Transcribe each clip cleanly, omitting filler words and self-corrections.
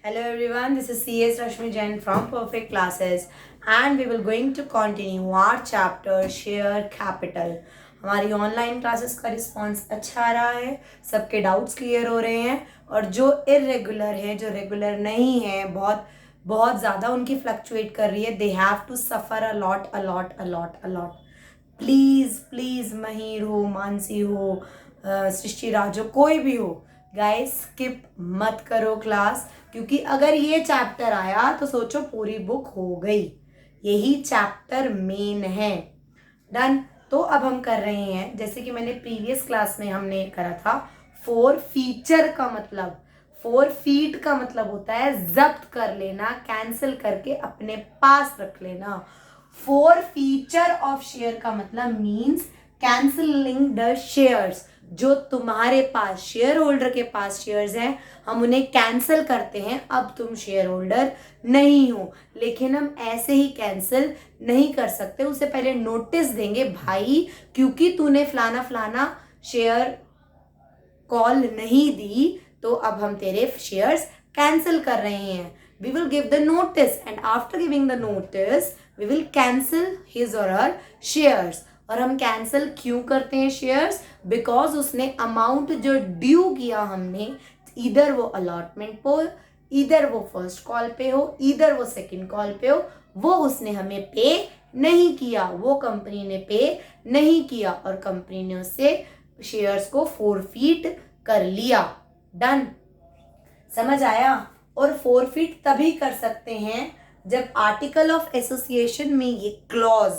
Hello everyone, this is CS Rashmi Jain from Perfect Classes and we will going to continue our chapter Share Capital. हमारी online classes का response अच्छा आ रहा है, सबके doubts clear हो रहे हैं और जो इरेगुलर है, जो रेगुलर नहीं है, बहुत बहुत ज़्यादा उनकी फ्लक्चुएट कर रही है, they have to suffer a lot. Please Mahir हो, मानसी हो, सृष्टि राज हो, कोई भी हो, गाइस स्किप मत करो क्लास, क्योंकि अगर ये चैप्टर आया तो सोचो पूरी बुक हो गई. यही चैप्टर मेन है. डन. तो अब हम कर रहे हैं, जैसे कि मैंने प्रीवियस क्लास में हमने करा था, 4 फीचर का मतलब, 4 फीट का मतलब होता है जब्त कर लेना, कैंसिल करके अपने पास रख लेना. 4 फीचर ऑफ शेयर का मतलब मीन्स कैंसिलिंग द शेयर्स. जो तुम्हारे पास शेयर होल्डर के पास शेयर्स हैं, हम उन्हें कैंसिल करते हैं. अब तुम शेयर होल्डर नहीं हो, लेकिन हम ऐसे ही कैंसिल नहीं कर सकते. उससे पहले नोटिस देंगे, भाई क्योंकि तूने फलाना फलाना शेयर कॉल नहीं दी तो अब हम तेरे शेयर्स कैंसिल कर रहे हैं. We will give the notice and after giving the notice we will cancel his or her shares. और हम कैंसिल क्यों करते हैं शेयर्स? बिकॉज उसने अमाउंट जो ड्यू किया हमने, इधर वो अलॉटमेंट पे, इधर वो फर्स्ट कॉल पे हो, इधर वो सेकंड कॉल पे हो, वो उसने हमें पे नहीं किया, वो कंपनी ने पे नहीं किया और कंपनी ने उससे शेयर्स को फोरफीट कर लिया. डन. समझ आया? और फोरफीट तभी कर सकते हैं जब आर्टिकल ऑफ एसोसिएशन में ये क्लॉज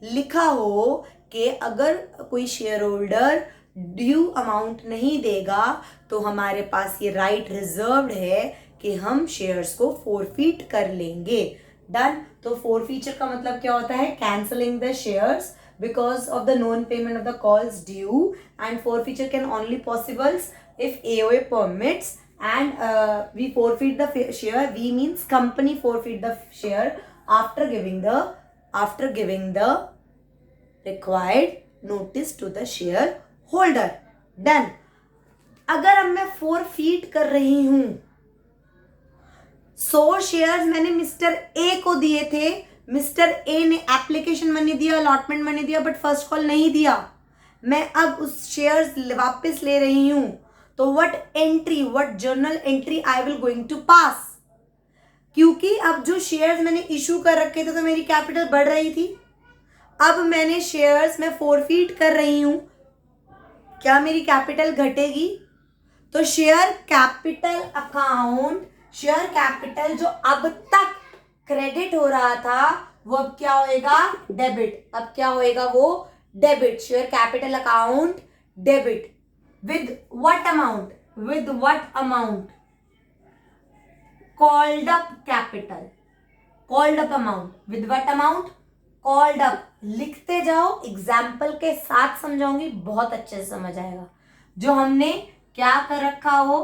लिखा हो कि अगर कोई शेयर होल्डर ड्यू अमाउंट नहीं देगा तो हमारे पास ये राइट रिजर्व्ड है कि हम शेयर्स को फोरफीट कर लेंगे. डन. तो फोर फीचर का मतलब क्या होता है? Cancelling the shares because of the non-payment of the calls due, and forfeiture can only possible if AOA permits, and we forfeit the share. We means company forfeit the share after giving the required notice to the shareholder. Done. अगर अब मैं forfeit कर रही हूँ, 100 shares मैंने mister A को दिए थे, मिस्टर ए ने एप्लीकेशन मनी दिया, अलॉटमेंट मनी दिया, बट फर्स्ट कॉल नहीं दिया. मैं अब उस शेयर्स वापस ले रही हूं, तो what journal entry I will going to pass? क्योंकि अब जो शेयर्स मैंने इशू कर रखे थे तो मेरी कैपिटल बढ़ रही थी. अब मैंने शेयर्स में फोरफीट कर रही हूं, क्या मेरी कैपिटल घटेगी? तो share capital account, share capital जो अब तक क्रेडिट हो रहा था वो अब क्या होएगा? डेबिट. अब क्या होएगा? वो debit. Share capital account debit. With what amount? With what amount? Called up capital, called up amount. With what amount? Called up. लिखते जाओ, एग्जाम्पल के साथ समझाऊंगी, बहुत अच्छे से समझ आएगा. जो हमने क्या कर रखा हो?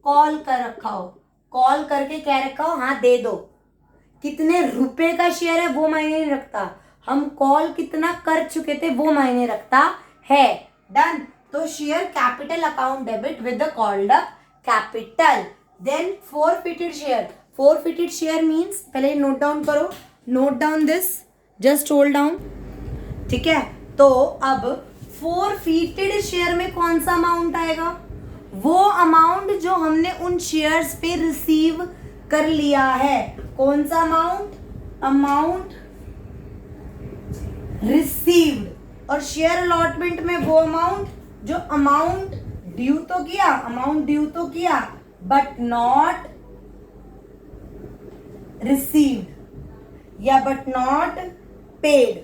कॉल कर रखा हो. कॉल करके क्या रखा हो? हाँ दे दो. कितने रुपए का शेयर है वो मायने नहीं रखता, हम कॉल कितना कर चुके थे वो मायने रखता है. डन. तो share capital account debit with the called up capital. Then forfeited share. Forfeited share means, पहले नोट डाउन करो, note down this, just hold down. ठीक है. तो अब फोरफिटेड शेयर में कौन सा अमाउंट आएगा? वो अमाउंट जो हमने उन शेयर्स पे रिसीव कर लिया है. कौन सा अमाउंट? Amount received. और शेयर अलॉटमेंट में वो अमाउंट जो अमाउंट ड्यू तो किया बट नॉट रिसीव्ड या बट नॉट पेड.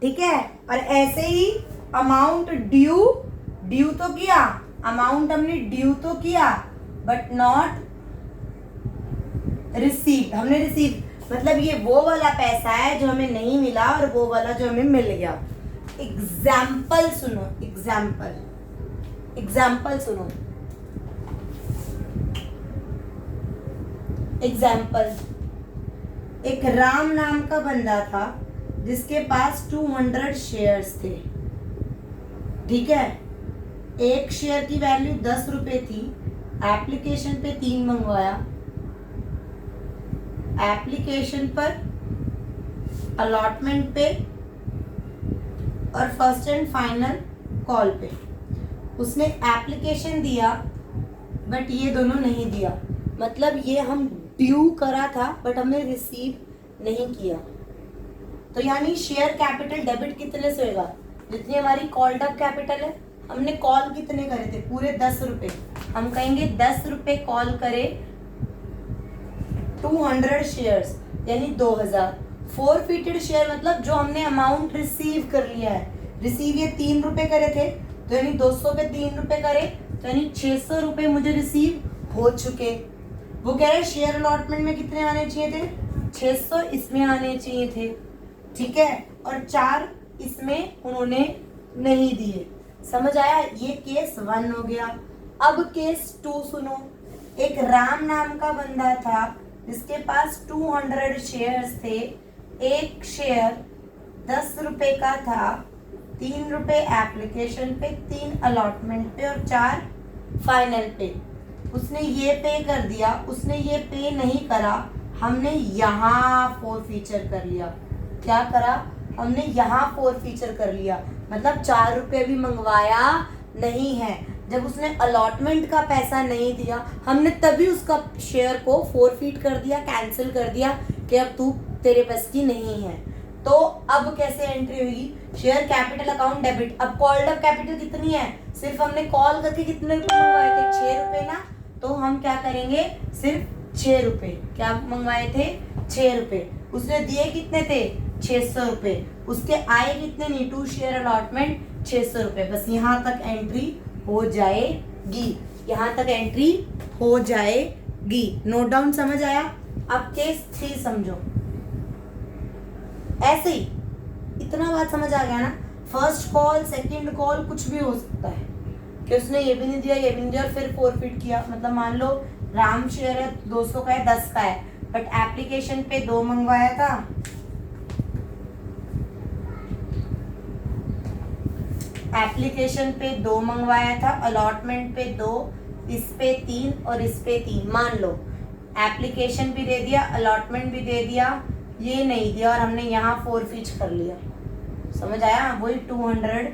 ठीक है. और ऐसे ही अमाउंट ड्यू तो किया, अमाउंट हमने ड्यू तो किया बट नॉट रिसीव. हमने रिसीव मतलब ये वो वाला पैसा है जो हमें नहीं मिला और वो वाला जो हमें मिल गया. एग्जाम्पल सुनो, एग्जाम्पल सुनो. एग्जाम्पल, एक राम नाम का बंदा था जिसके पास 200 शेयर्स थे. ठीक है. एक शेयर की वैल्यू 10 रुपए थी, एप्लीकेशन पे 3 मंगवाया, एप्लीकेशन पर, अलॉटमेंट पे और फर्स्ट एंड फाइनल कॉल पे। उसने एप्लीकेशन दिया बट ये दोनों नहीं दिया, मतलब ये हम ड्यू करा था बट हमने रिसीव नहीं किया। तो यानी शेयर कैपिटल डेबिट कितने से होगा, जितनी हमारी कॉल्ड अप कैपिटल है। हमने कॉल कितने करे थे, पूरे 10 रुपए। हम कहेंगे 10 रुपए कॉल करे 200 शेयर्स यानी 2000। फोरफिटेड शेयर मतलब जो हमने अमाउंट रिसीव कर लिया है। रिसीव ये 3 रुपए करे थे तो यानी 200 पे 3 रुपए करे तो यानी 600 रुपए मुझे रिसीव हो चुके। वो कह रहे शेयर अलॉटमेंट में कितने आने चाहिए थे, 600 इसमें आने चाहिए थे, ठीक है, और 4 इसमें उन्होंने नहीं दिए। समझ आया, ये केस 1 हो गया। अब केस 2 सुनो। एक राम नाम का बंदा था जिसके पास 200 शेयर्स थे। एक शेयर 10 रुपए का था, 3 रुपए एप्लीकेशन पे, 3 अलॉटमेंट पे और 4 फाइनल पे। उसने ये पे कर दिया, उसने ये पे नहीं करा, हमने यहाँ फोरफीचर कर लिया। क्या करा, हमने यहाँ फोरफीचर कर लिया, मतलब 4 रुपए भी मंगवाया नहीं है। जब उसने अलॉटमेंट का पैसा नहीं दिया हमने तभी उसका शेयर को फोरफीट कर दिया, कैंसिल कर दिया कि अब तू तेरे बस की नहीं है। तो अब कैसे एंट्री होगी, शेयर कैपिटल अकाउंट डेबिट। अब कॉल्ड अप कैपिटल कितनी है, सिर्फ हमने कॉल करके कितने रुपए मंगवाए थे, 6 रुपए ना। तो हम क्या करेंगे, सिर्फ 6 रुपए क्या मंगवाए थे, 6 रुपए। उसने दिए कितने थे, 600 रुपए। उसके आए कितने, नहीं, 2 शेयर अलॉटमेंट 600 रुपए। बस यहाँ तक एंट्री हो जाएगी, यहाँ तक एंट्री हो जाएगी। नोट डाउन, समझ आया। अब केस 3 समझो। ऐसे ही इतना बात समझ आ गया ना। फर्स्ट कॉल, सेकंड कॉल, कुछ भी हो सकता है कि उसने ये भी नहीं दिया, ये भी नहीं दिया और फिर फोरफिट किया। मतलब मान लो राम शेयर है 200 का है, 10 का है, बट एप्लीकेशन पे 2 मंगवाया था, एप्लीकेशन पे 2 मंगवाया था, अलॉटमेंट पे 2, इस पे 3 और इस पे 3। मान लो एप्लीकेशन भी दे दिया, अलॉटमेंट भी दे दिया, ये नहीं दिया और हमने यहाँ फोरफिट कर लिया। समझ आया, वही 200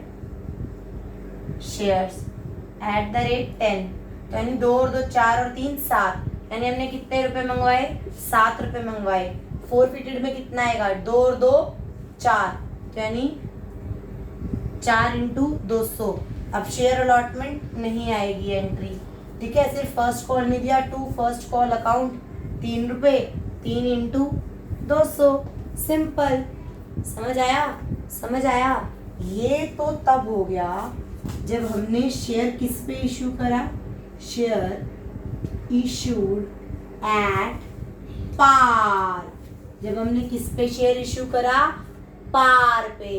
शेयर्स एट द रेट 10। तो यानी 2 और 2 4 और 3 7, यानी हमने कितने रुपए मंगवाए, 7 रुपए मंगवाए। फोरफिटेड में कितना आएगा, 2 और 2 4, तो यानी 4 इंटू 200। अब शेयर अलॉटमेंट नहीं आएगी एंट्री, ठीक है। सिर्फ फर्स्ट कॉल नहीं दिया, 2 फर्स्ट कॉल अकाउंट 3 रुपए, 3 इंटू 200, सिंपल। समझ आया, समझ आया। ये तो तब हो गया जब हमने शेयर किस पे इशू करा, शेयर इशूड एट पार। जब हमने किस पे शेयर इशू करा, पार पे।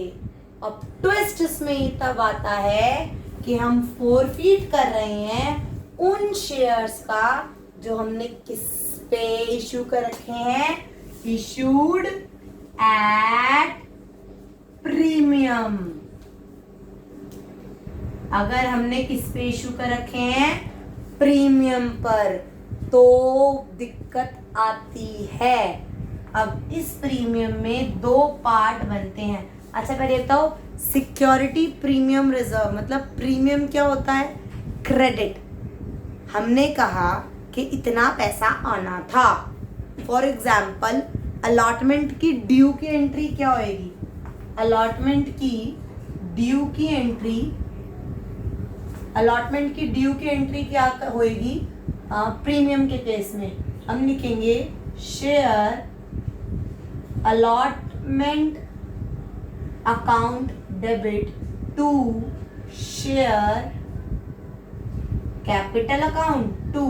अब ट्विस्ट इसमें तब आता है कि हम फोरफीट कर रहे हैं उन शेयर्स का जो हमने किस पे इशू कर रखे हैं, इशूड एट प्रीमियम। अगर हमने किस पे इशू कर रखे हैं, प्रीमियम पर, तो दिक्कत आती है। अब इस प्रीमियम में 2 पार्ट बनते हैं। अच्छा पहले बताओ, सिक्योरिटी प्रीमियम रिजर्व मतलब प्रीमियम क्या होता है, क्रेडिट। हमने कहा कि इतना पैसा आना था। फॉर एग्जाम्पल अलॉटमेंट की ड्यू की एंट्री क्या होएगी, अलॉटमेंट की ड्यू की एंट्री, अलॉटमेंट की ड्यू की एंट्री क्या होएगी, प्रीमियम के केस में हम लिखेंगे share allotment account debit to share capital account to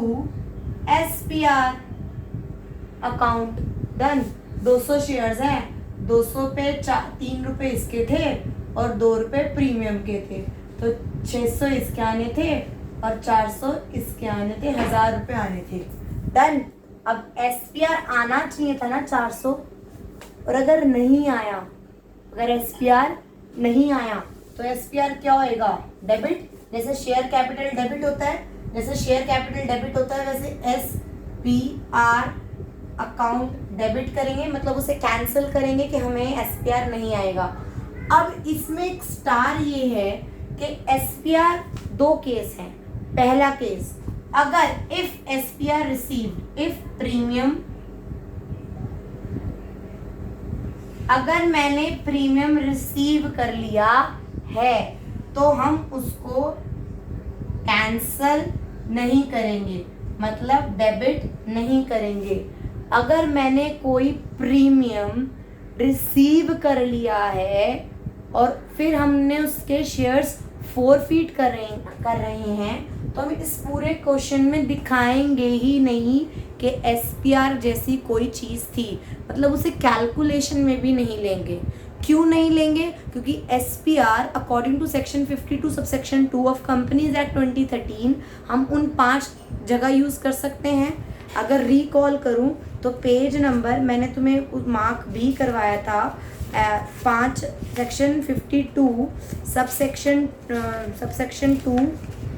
SPR account. Done. 200 shares हैं, 200 पे 3 रुपए इसके थे और 2 रुपए प्रीमियम के थे, तो 600 इसके आने थे और 400 इसके आने थे, 1000 रुपए आने थे। डन। अब SPR आना चाहिए था ना 400, और अगर नहीं आया, अगर SPR नहीं आया तो SPR क्या होएगा, डेबिट। जैसे शेयर कैपिटल डेबिट होता है, जैसे शेयर कैपिटल डेबिट होता है वैसे SPR अकाउंट डेबिट करेंगे, मतलब उसे कैंसिल करेंगे कि हमें SPR नहीं आएगा। अब इसमें एक स्टार ये है कि SPR 2 केस हैं। पहला केस, अगर if SPR received, if premium, अगर मैंने प्रीमियम रिसीव कर लिया है तो हम उसको कैंसल नहीं करेंगे, मतलब डेबिट नहीं करेंगे। अगर मैंने कोई प्रीमियम रिसीव कर लिया है और फिर हमने उसके शेयर्स फॉरफिट कर रहे हैं तो हम इस पूरे क्वेश्चन में दिखाएंगे ही नहीं कि SPR जैसी कोई चीज़ थी, मतलब उसे कैलकुलेशन में भी नहीं लेंगे। क्यों नहीं लेंगे? क्योंकि SPR according to section 52 subsection 2 of companies act 2013 हम उन 5 जगह यूज़ कर सकते हैं। अगर रिकॉल करूं तो पेज नंबर मैंने तुम्हें मार्क भी करवाया था 5 सेक्शन 52 सबसेक्शन 2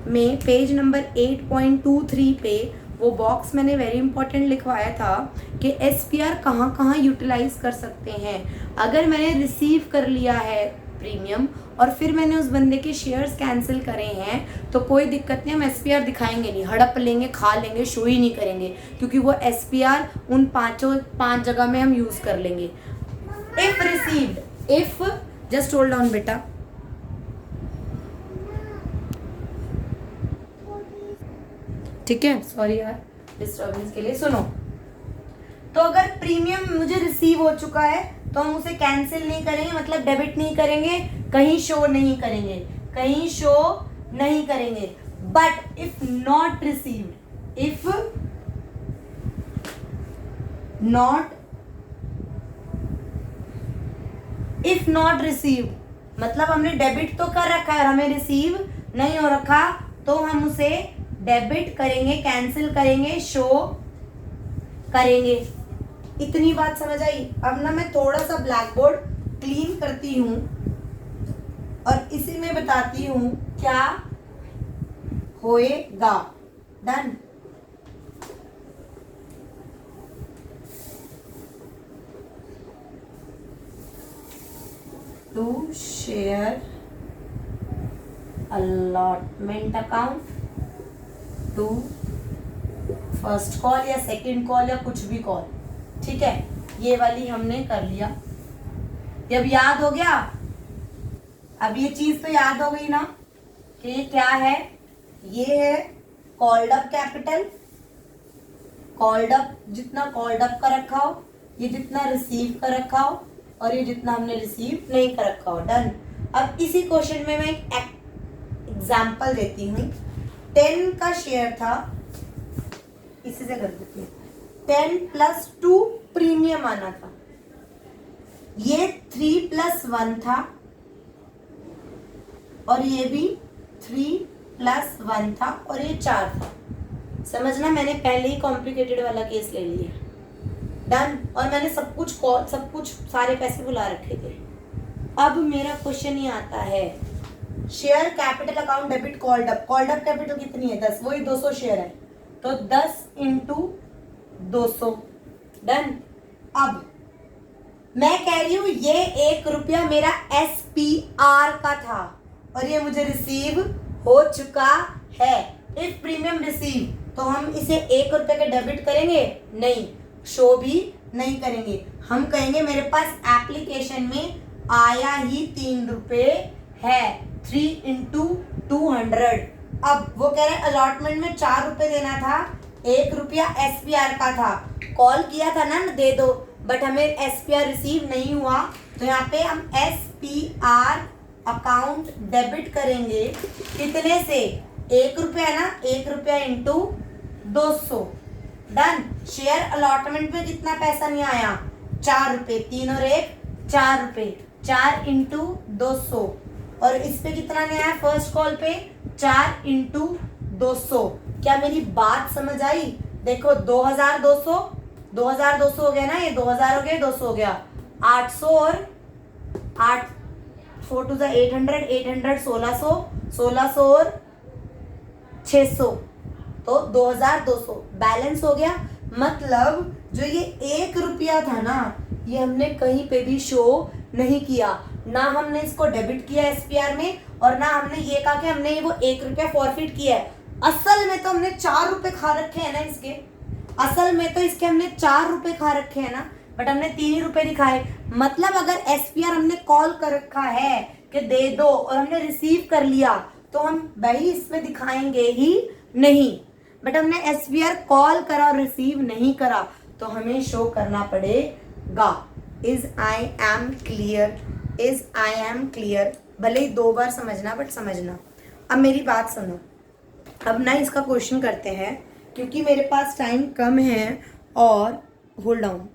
में पेज नंबर 8.23 पे वो बॉक्स मैंने वेरी इंपॉर्टेंट लिखवाया था कि SPR कहाँ कहाँ यूटिलाइज कर सकते हैं। अगर मैंने रिसीव कर लिया है प्रीमियम और फिर मैंने उस बंदे के शेयर्स कैंसिल करे हैं तो कोई दिक्कत नहीं, हम SPR दिखाएंगे नहीं, हड़प लेंगे, खा लेंगे, शो ही नहीं करेंगे, क्योंकि वो SPR उन 5 जगह में हम यूज़ कर लेंगे। If received, if, just hold on बेटा, ठीक है, सॉरी यार डिस्टर्बेंस के लिए। सुनो, तो अगर प्रीमियम मुझे रिसीव हो चुका है तो हम उसे कैंसिल नहीं करेंगे, मतलब डेबिट नहीं करेंगे, कहीं शो नहीं करेंगे, कहीं शो नहीं करेंगे। But if not received, if not received, मतलब हमने डेबिट तो कर रखा है और हमें रिसीव नहीं हो रखा, तो हम उसे डेबिट करेंगे, कैंसिल करेंगे, शो करेंगे। इतनी बात समझ आई? अब ना मैं थोड़ा सा ब्लैक बोर्ड क्लीन करती हूँ और इसी में बताती हूँ क्या होएगा। Done. To share allotment account to first call या सेकंड कॉल या कुछ भी कॉल, ठीक है, ये वाली हमने कर लिया। ये अब याद हो गया? अब ये चीज तो याद हो गई ना कि ये क्या है? ये है called up capital, called up, जितना कॉल्ड अप का रखा हो, ये जितना रिसीव का रखा हो और ये जितना हमने रिसीव नहीं कर रखा हो। डन। अब इसी क्वेश्चन में मैं एक एग्जाम्पल देती हूँ। 10 का शेयर था, इसी से कर देती हूँ, 10 + 2 प्रीमियम आना था, ये 3 + 1 था और ये भी 3 + 1 था और ये 4 था। समझना, मैंने पहले ही कॉम्प्लिकेटेड वाला केस ले लिया। डन। और मैंने सब कुछ सारे पैसे बुला रखे थे। अब मेरा क्वेश्चन ये आता है, share capital account debit called up capital कितनी है? 10, वही 200 शेयर है, तो 10 × 200। डन। अब मैं कह रही हूं ये 1 रुपया मेरा SPR का था और ये मुझे रिसीव हो चुका है। इफ प्रीमियम रिसीव, तो हम इसे 1 रुपये के डेबिट करेंगे नहीं, शो भी नहीं करेंगे। हम कहेंगे मेरे पास एप्लीकेशन में आया ही 3 रुपये है, 3 × 200। अब वो कह रहे हैं अलॉटमेंट में 4 रुपये देना था, 1 रुपया SPR का था, कॉल किया था ना दे दो, बट हमें SPR रिसीव नहीं हुआ, तो यहाँ पे हम SPR अकाउंट डेबिट करेंगे। कितने से? 1 रुपया है ना, 1 रुपया × 200। डन। शेयर अलॉटमेंट में कितना पैसा नहीं आया? 4 रुपये, 3 और 1 4 रुपये, 4 × 200। और इस पे कितना नहीं आया? फर्स्ट कॉल पे 4 × 200। क्या मेरी बात समझ आई? देखो 2200 हो गया ना, ये 2000 हो गया, 200 हो गया, 800 और 8 4 2 800, 800 1600, 1600 और 600, तो 2200 बैलेंस हो गया। मतलब जो ये 1 रुपया था ना, ये हमने कहीं पे भी शो नहीं किया, ना हमने इसको डेबिट किया एसपीआर में, और ना हमने ये कहा कि हमने वो 1 रुपया फॉरफिट किया है। असल में तो हमने 4 रुपए खा रखे हैं ना इसके, असल में तो इसके हमने 4 रुपए खा रखे हैं ना, बट हमने 3 ही रुपए दिखाए। मतलब अगर एसपीआर हमने कॉल कर रखा है कि दे दो और हमने रिसीव कर लिया, तो हम भाई इसमें दिखाएंगे ही नहीं। बट हमने एसपीआर कॉल करा और रिसीव नहीं करा, तो हमें शो करना पड़ेगा। Is I am clear? Is I am clear? भले ही 2 बार समझना, बट समझना। अब मेरी बात सुनो, अब ना इसका क्वेश्चन करते हैं, क्योंकि मेरे पास टाइम कम है। और होल्ड डाउन,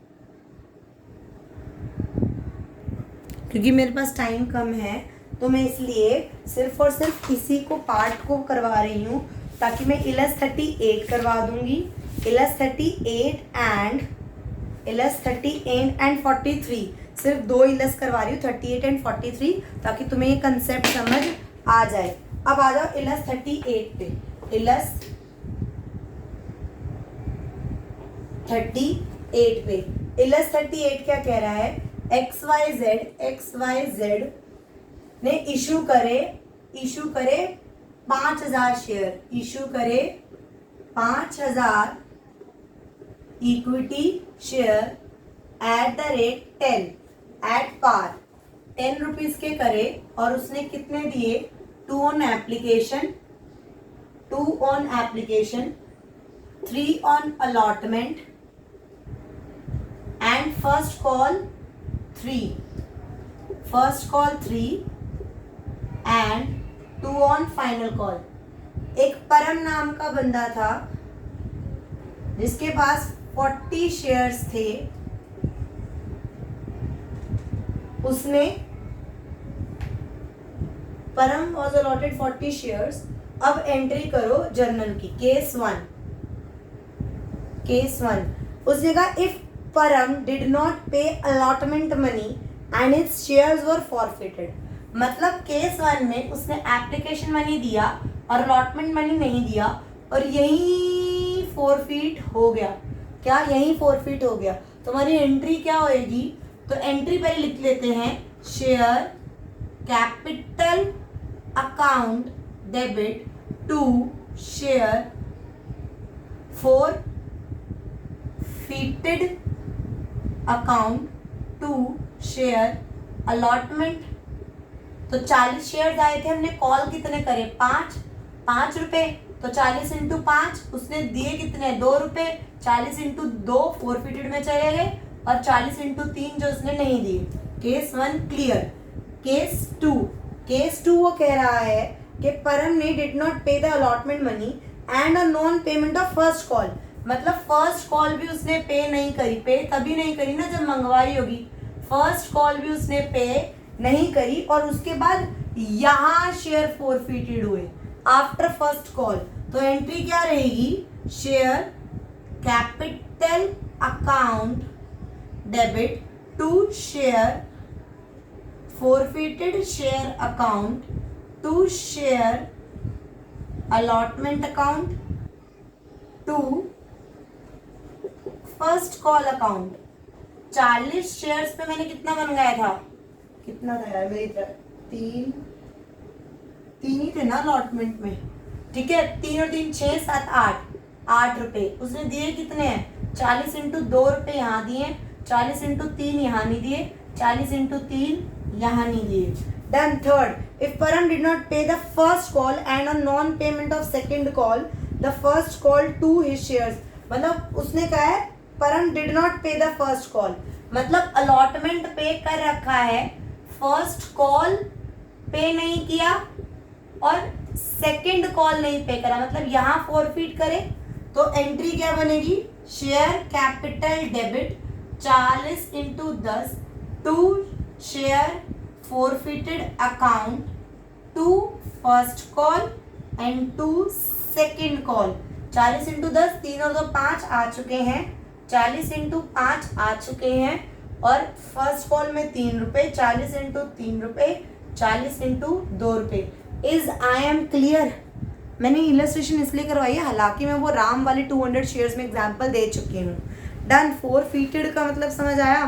क्योंकि मेरे पास टाइम कम है, तो मैं इसलिए सिर्फ और सिर्फ इसी को पार्ट को करवा रही हूँ, ताकि मैं इलस 38 करवा दूंगी। इलस 38 एंड 43, सिर्फ 2 इलस करवा रही हूँ, 38 एंड 43, ताकि तुम्हें ये कंसेप्ट समझ आ जाए। अब आ जाओ इलस 38 पे। इलस 38 पे, इलस 38 क्या कह रहा है? XYZ ने इशू करे 5000 शेयर, इशू करे 5000 equity share at the rate 10 at par, 10 rupees के करे, और उसने कितने दिए? 2 on application, 3 on allotment and first call 3 and 2 on final call. एक परम नाम का बंदा था जिसके पास 40 शेयर्स थे, उसने, परम वॉज अलॉटेड 40 शेयर्स। अब एंट्री करो जर्नल की, केस 1। उसने कहा इफ परम did not pay allotment money and it's shares were forfeited. मतलब केस 1 में उसने एप्लीकेशन मनी दिया और अलॉटमेंट मनी नहीं दिया, और यही फॉरफिट हो गया। क्या? यही फॉरफिट हो गया। तो हमारी एंट्री क्या होएगी? तो एंट्री पहले लिख लेते हैं, share capital account debit to share forfeited account to share allotment. तो 40 शेयर्स आए थे, हमने कॉल कितने करे? 5 रुपए। तो 40 इंटू 5, उसने दिए कितने? 2 रुपए। 40 इंटू 2 फॉरफिटेड में चले गए, और 40 इंटू 3 जो उसने नहीं दिए। Case 1 clear. केस 2 वो कह रहा है कि परम ने डिड नॉट पे the allotment money and a non payment of first call. मतलब फर्स्ट कॉल भी उसने पे नहीं करी। पे तभी नहीं करी ना जब मंगवाई होगी। फर्स्ट कॉल भी उसने पे नहीं करी, और उसके बाद यहां शेयर फॉरफिटेड हुए आफ्टर फर्स्ट कॉल। तो एंट्री क्या रहेगी? Share capital account debit to share forfeited share account to share allotment account to first call account. 40 shares पे मैंने कितना मंगाया था? कितना था यार मेरी तरफ? 3 ही थे ना अलॉटमेंट में, ठीक है। 3 और 3 6 7 8 रुपए। उसने दिए कितने हैं? 40 इंटू 2 रुपए यहाँ दिए, 40 इंटू 3 यहाँ नहीं दिए, 40 इंटू 3 यहाँ नहीं दिए। Then third, if Param did not pay the first call and on non-payment of second call, the first call to his shares। मतलब उसने कहा है परम डिड नॉट पे द फर्स्ट कॉल, मतलब अलॉटमेंट पे कर रखा है, फर्स्ट कॉल पे नहीं किया और सेकंड कॉल नहीं पे करा, मतलब यहाँ फॉरफिट करे। तो एंट्री क्या बनेगी? Share capital debit 40 into 10 to share forfeited account to first call and to second call. 40 into 10, 3 और 2 5 आ चुके हैं, 40 इंटू 5 आ चुके हैं, और फर्स्ट कॉल में 3 रुपए, 40 इंटू 3 रुपए, 40 इंटू 2 रुपए। Is I am clear? मैंने इलस्ट्रेशन इसलिए करवाई है, हालांकि मैं वो राम वाले 200 शेयर्स में एग्जांपल दे चुकी हूँ। डन। फोरफीटेड का मतलब समझ आया।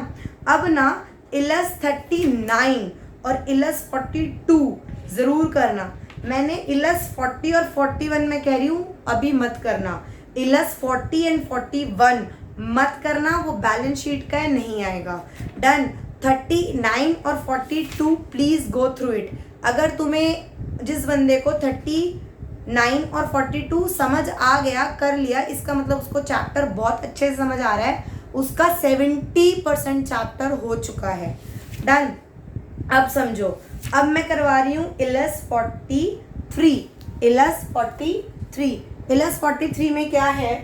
अब ना इलस 39 और इलस 42 ज़रूर करना। मैंने इलस 40 और 41 में कह रही हूँ अभी मत करना। इलस 40 एंड 41 मत करना, वो बैलेंस शीट का है, नहीं आएगा। डन। 39 और 42 प्लीज़ गो थ्रू इट। अगर तुम्हें जिस बंदे को 39 और 42 समझ आ गया, कर लिया, इसका मतलब उसको चैप्टर बहुत अच्छे से समझ आ रहा है, उसका 70% चैप्टर हो चुका है। डन। अब समझो, अब मैं करवा रही हूँ इलस 43। इलस 43, इलस 43 में क्या है?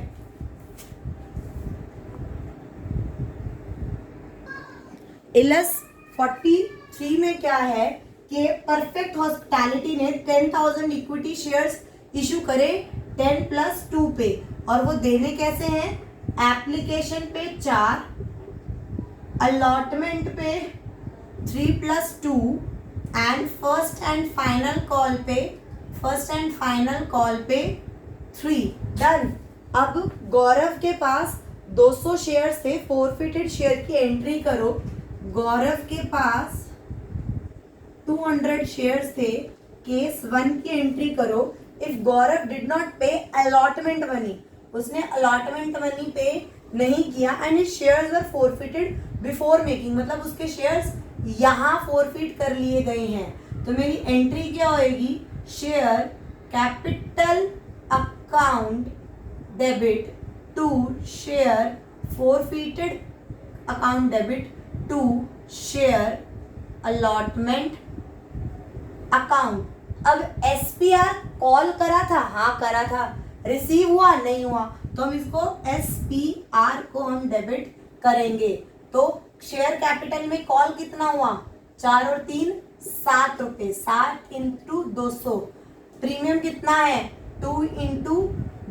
इलस 43 में क्या है कि परफेक्ट हॉस्पिटैलिटी ने 10,000 इक्विटी शेयर्स इशू करे 10 + 2 पे, और वो देने कैसे हैं? एप्लीकेशन पे 4, अलॉटमेंट पे 3 + 2 and first and final call पे 3। डन। अब गौरव के पास 200 शेयर्स थे, फोरफिटेड शेयर की एंट्री करो। गौरव के पास 200 शेयर्स थे, केस 1 की एंट्री करो। If Gaurav did not pay allotment money, उसने अलॉटमेंट मनी पे नहीं किया, and his shares were forfeited before making, मतलब उसके शेयर्स यहाँ फोरफिट कर लिए गए हैं, तो मेरी एंट्री क्या होएगी? Share capital account debit to share forfeited account debit to share allotment account. अब SPR कॉल करा था, हाँ करा था, रिसीव हुआ नहीं हुआ, तो हम इसको SPR को हम डेबिट करेंगे। तो शेयर कैपिटल में कॉल कितना हुआ? 4 और 3 7 रुपए, 7 × 200। प्रीमियम कितना है? 2 ×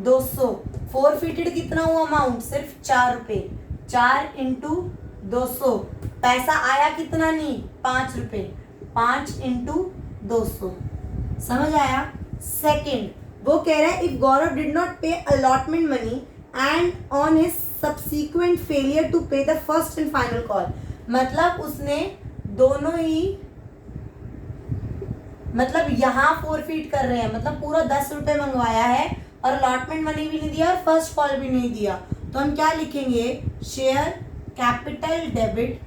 200। फोरफिटेड कितना हुआ अमाउंट? सिर्फ 4 रुपए, 4 × 200। पैसा आया कितना? नहीं, 5 रुपए, 5 × 200। समझ आया? सेकेंड, वो कह रहा है if Gaurav did not pay allotment money and on his subsequent failure to pay the first and final call, मतलब उसने दोनों ही, मतलब यहाँ फोरफिट कर रहे हैं, मतलब पूरा 10 रुपए मंगवाया है और अलॉटमेंट मनी भी नहीं दिया और फर्स्ट कॉल भी नहीं दिया, तो हम क्या लिखेंगे? Share capital debit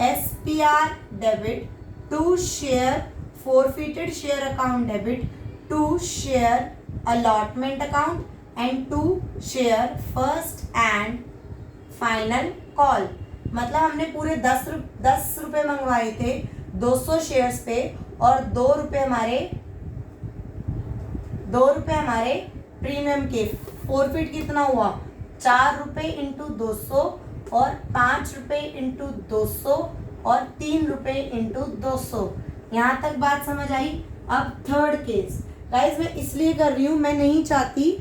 SPR debit to share forfeited share account debit to share allotment account and to share first and final call। मतलब हमने पूरे 10 रुपए मंगवाए थे 200 शेयर्स पे, और 2 रुपए हमारे प्रीमियम के। फोरफिट कितना हुआ? 4 रुपए × 200 और 5 रुपए × 200 और 3 रुपए × 200। यहाँ तक बात समझ आई? अब थर्ड केस गाइज मैं इसलिए कर रही हूँ, मैं नहीं चाहती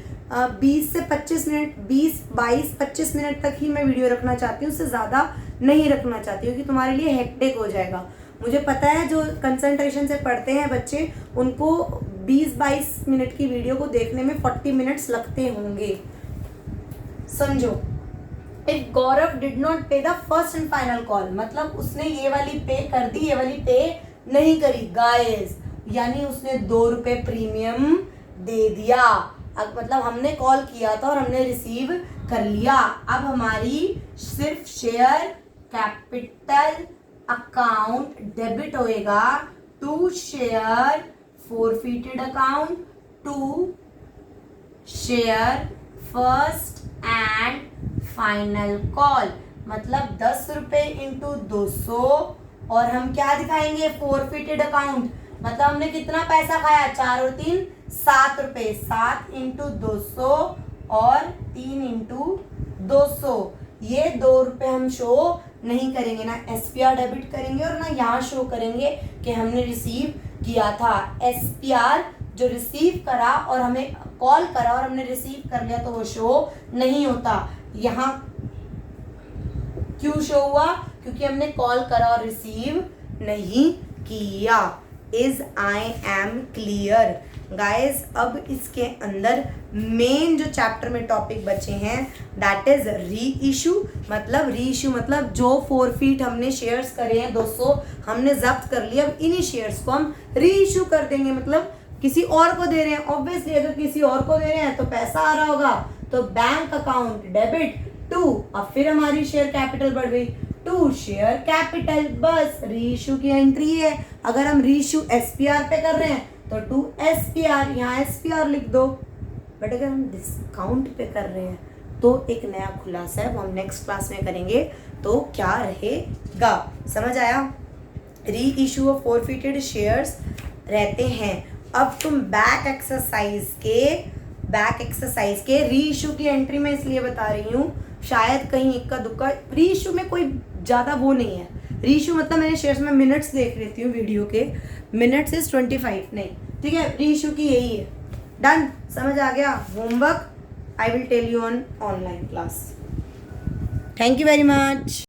20 से 25 मिनट, 20, 22, 25 मिनट तक ही मैं वीडियो रखना चाहती हूँ, उससे ज़्यादा नहीं रखना चाहती हूँ, क्योंकि तुम्हारे लिए हेक्टिक हो जाएगा। मुझे पता है जो कंसंट्रेशन से पढ़ते हैं बच्चे, उनको 20-22 मिनट की वीडियो को देखने में 40 मिनट्स लगते होंगे। समझो, इफ गौरव डिड नॉट पे the first and final call, मतलब उसने ये वाली पे कर दी, ये वाली पे नहीं करी गाइस, यानी उसने 2 रुपए प्रीमियम दे दिया। अब मतलब हमने कॉल किया था और हमने रिसीव कर लिया। अब हमारी सिर्फ शेयर कैपिटल अकाउंट डेबिट होएगा to share forfeited account to share first and final call, मतलब 10 रुपए × 200, और हम क्या दिखाएंगे? फोरफिटेड अकाउंट, मतलब हमने कितना पैसा खाया? 4 और 3 7 रुपए, 7 × 200 और 3 × 200। ये 2 रुपए हम शो नहीं करेंगे, ना SPR डेबिट करेंगे और ना यहाँ शो करेंगे कि हमने रिसीव किया था। SPR जो रिसीव करा और हमें कॉल करा और हमने रिसीव कर लिया, तो वो शो नहीं होता। यहाँ क्यों शो हुआ? क्योंकि हमने कॉल करा और रिसीव नहीं किया। Is I am clear? Guys अब इसके अंदर मेन जो चैप्टर में टॉपिक बचे हैं दैट इज री इशू। मतलब जो फोरफीट हमने शेयर्स करे हैं 200 हमने जब्त कर लिया, अब इन्हीं शेयर्स को हम री इशू कर देंगे, मतलब किसी और को दे रहे हैं। ऑब्वियसली अगर किसी और को दे रहे हैं तो पैसा आ रहा होगा, तो बैंक अकाउंट डेबिट टू, अब फिर हमारी शेयर कैपिटल बढ़ गई टू शेयर कैपिटल, बस री इशू की एंट्री है। अगर हम री इशू एसपीआर पे कर रहे हैं तो टू एसपीआर, यहाँ एसपीआर लिख दो। बट अगर हम डिस्काउंट पे कर रहे हैं तो एक नया खुलासा है, वो हम नेक्स्ट क्लास में करेंगे, तो क्या रहेगा, समझ आया। री इशू ऑफ फॉरफिटेड शेयर्स रहते हैं। अब तुम बैक एक्सरसाइज के री इशू की एंट्री में इसलिए बता रही हूँ, शायद कहीं इक्का दुक्का, री इशू में कोई ज़्यादा वो नहीं है। री इशू मतलब मैंने शेयर्स में मिनट्स देख लेती हूँ, वीडियो के मिनट्स इज 25 नहीं, ठीक है। री इशू की यही है, डन, समझ आ गया। Homework I will tell you on online class. Thank you very much.